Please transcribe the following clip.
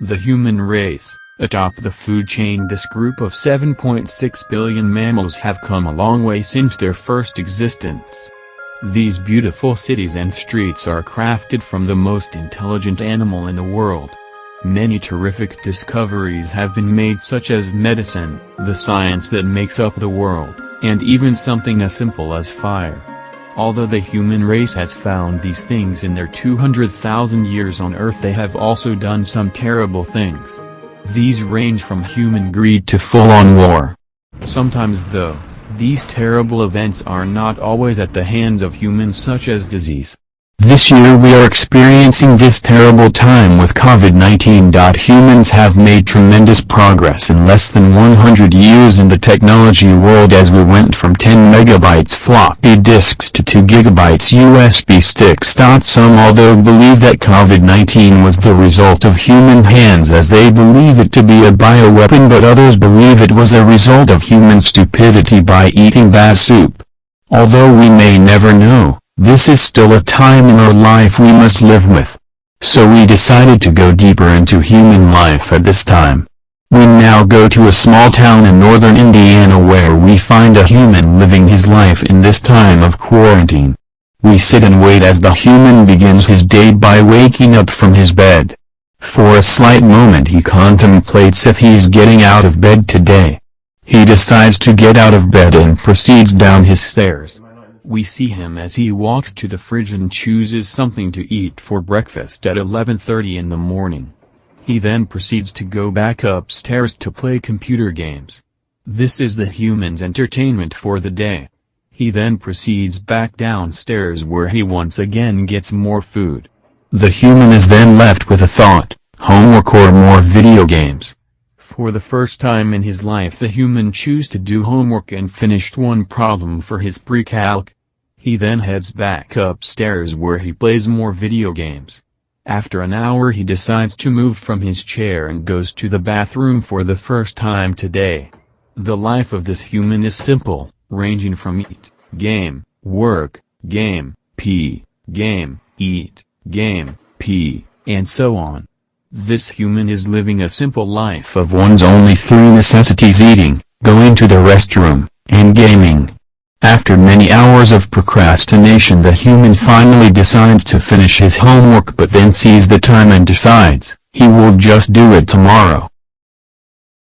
The human race. Atop the food chain, this group of 7.6 billion mammals have come a long way since their first existence. These beautiful cities and streets are crafted from the most intelligent animal in the world. Many terrific discoveries have been made, such as medicine, the science that makes up the world, and even something as simple as fire. Although the human race has found these things in their 200,000 years on Earth, they have also done some terrible things. These range from human greed to full-on war. Sometimes though, these terrible events are not always at the hands of humans, such as disease. This year we are experiencing this terrible time with COVID-19. Humans have made tremendous progress in less than 100 years in the technology world, as we went from 10 megabytes floppy disks to 2 gigabytes USB sticks. Some although believe that COVID-19 was the result of human hands, as they believe it to be a bioweapon, but others believe it was a result of human stupidity by eating bad soup. Although we may never know, this is still a time in our life we must live with. So we decided to go deeper into human life at this time. We now go to a small town in northern Indiana where we find a human living his life in this time of quarantine. We sit and wait as the human begins his day by waking up from his bed. For a slight moment he contemplates if he is getting out of bed today. He decides to get out of bed and proceeds down his stairs. We see him as he walks to the fridge and chooses something to eat for breakfast at 11:30 in the morning. He then proceeds to go back upstairs to play computer games. This is the human's entertainment for the day. He then proceeds back downstairs where he once again gets more food. The human is then left with a thought: homework or more video games. For the first time in his life the human chooses to do homework and finished one problem for his pre-calc. He then heads back upstairs where he plays more video games. After an hour he decides to move from his chair and goes to the bathroom for the first time today. The life of this human is simple, ranging from eat, game, work, game, pee, game, eat, game, pee, and so on. This human is living a simple life of one's only three necessities: eating, going to the restroom, and gaming. After many hours of procrastination the human finally decides to finish his homework, but then sees the time and decides he will just do it tomorrow.